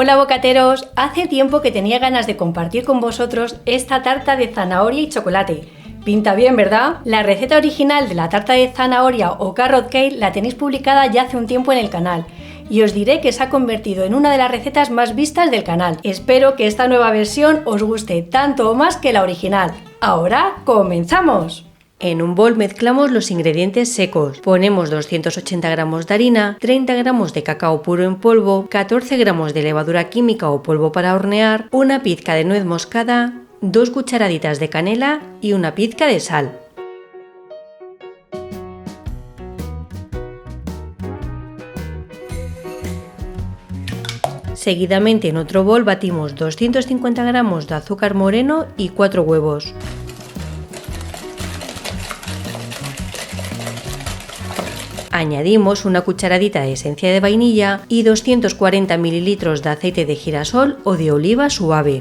Hola bocateros, hace tiempo que tenía ganas de compartir con vosotros esta tarta de zanahoria y chocolate. Pinta bien, ¿verdad? La receta original de la tarta de zanahoria o carrot cake la tenéis publicada ya hace un tiempo en el canal y os diré que se ha convertido en una de las recetas más vistas del canal. Espero que esta nueva versión os guste tanto o más que la original. ¡Ahora comenzamos! En un bol mezclamos los ingredientes secos. Ponemos 280 gramos de harina, 30 gramos de cacao puro en polvo, 14 gramos de levadura química o polvo para hornear, una pizca de nuez moscada, 2 cucharaditas de canela y una pizca de sal. Seguidamente en otro bol batimos 250 gramos de azúcar moreno y 4 huevos. Añadimos una cucharadita de esencia de vainilla y 240 ml de aceite de girasol o de oliva suave.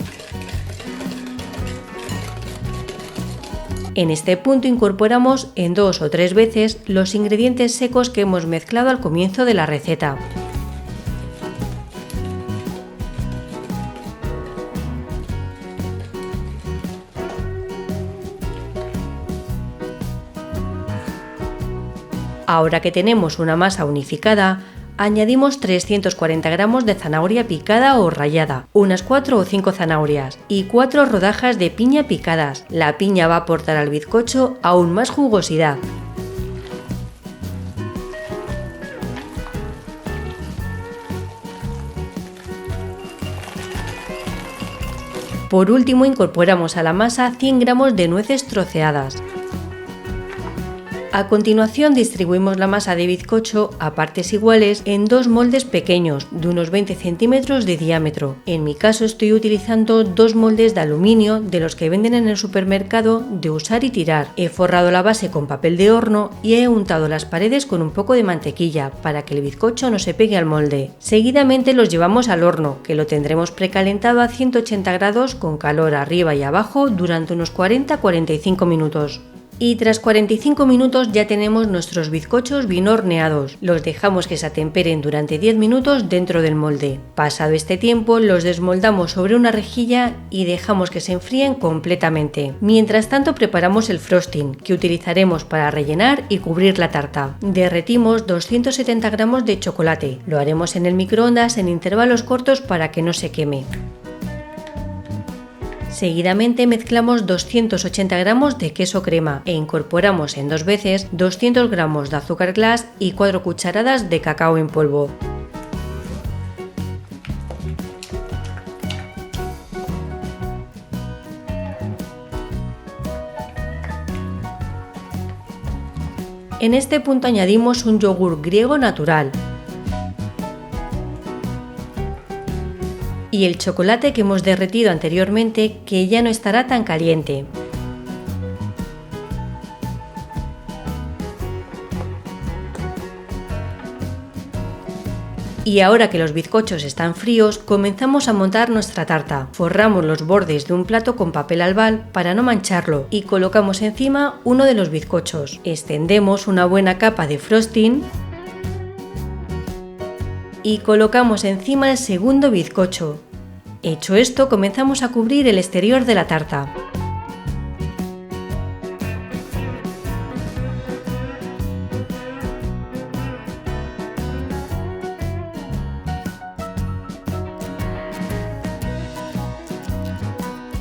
En este punto incorporamos en 2 o 3 veces los ingredientes secos que hemos mezclado al comienzo de la receta. Ahora que tenemos una masa unificada, añadimos 340 gramos de zanahoria picada o rallada, unas 4 o 5 zanahorias y 4 rodajas de piña picadas. La piña va a aportar al bizcocho aún más jugosidad. Por último incorporamos a la masa 100 gramos de nueces troceadas. A continuación distribuimos la masa de bizcocho a partes iguales en 2 moldes pequeños de unos 20 centímetros de diámetro. En mi caso estoy utilizando 2 moldes de aluminio de los que venden en el supermercado de usar y tirar. He forrado la base con papel de horno y he untado las paredes con un poco de mantequilla para que el bizcocho no se pegue al molde. Seguidamente los llevamos al horno, que lo tendremos precalentado a 180 grados con calor arriba y abajo durante unos 40-45 minutos. Y tras 45 minutos ya tenemos nuestros bizcochos bien horneados. Los dejamos que se atemperen durante 10 minutos dentro del molde. Pasado este tiempo los desmoldamos sobre una rejilla y dejamos que se enfríen completamente. Mientras tanto preparamos el frosting, que utilizaremos para rellenar y cubrir la tarta. Derretimos 270 gramos de chocolate. Lo haremos en el microondas en intervalos cortos para que no se queme. Seguidamente mezclamos 280 gramos de queso crema e incorporamos en 2 veces 200 gramos de azúcar glass y 4 cucharadas de cacao en polvo. En este punto añadimos un yogur griego natural y el chocolate que hemos derretido anteriormente, que ya no estará tan caliente. Y ahora que los bizcochos están fríos, comenzamos a montar nuestra tarta. Forramos los bordes de un plato con papel albal para no mancharlo y colocamos encima uno de los bizcochos. Extendemos una buena capa de frosting y colocamos encima el segundo bizcocho. Hecho esto, comenzamos a cubrir el exterior de la tarta.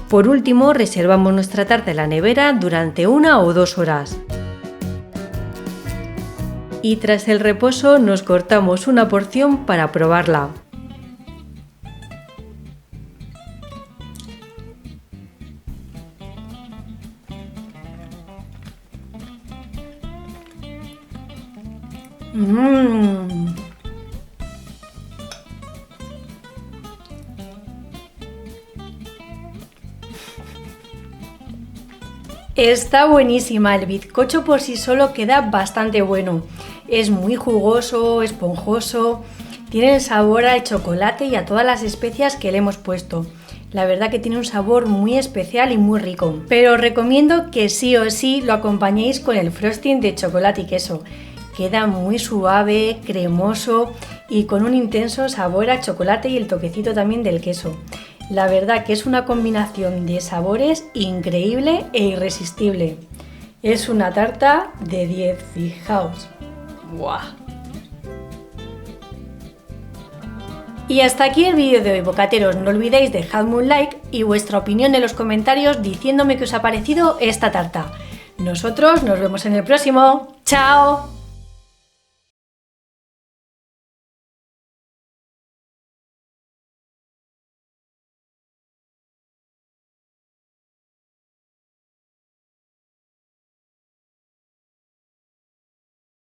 Por último, reservamos nuestra tarta en la nevera durante 1 o 2 horas. Y tras el reposo nos cortamos una porción para probarla. Está buenísima, el bizcocho por sí solo queda bastante bueno. Es muy jugoso, esponjoso, tiene el sabor al chocolate y a todas las especias que le hemos puesto. La verdad que tiene un sabor muy especial y muy rico. Pero os recomiendo que sí o sí lo acompañéis con el frosting de chocolate y queso. Queda muy suave, cremoso y con un intenso sabor a chocolate y el toquecito también del queso. La verdad que es una combinación de sabores increíble e irresistible. Es una tarta de 10, fijaos. ¡Buah! Y hasta aquí el vídeo de hoy, bocateros. No olvidéis dejadme un like y vuestra opinión en los comentarios diciéndome qué os ha parecido esta tarta. Nosotros nos vemos en el próximo. ¡Chao!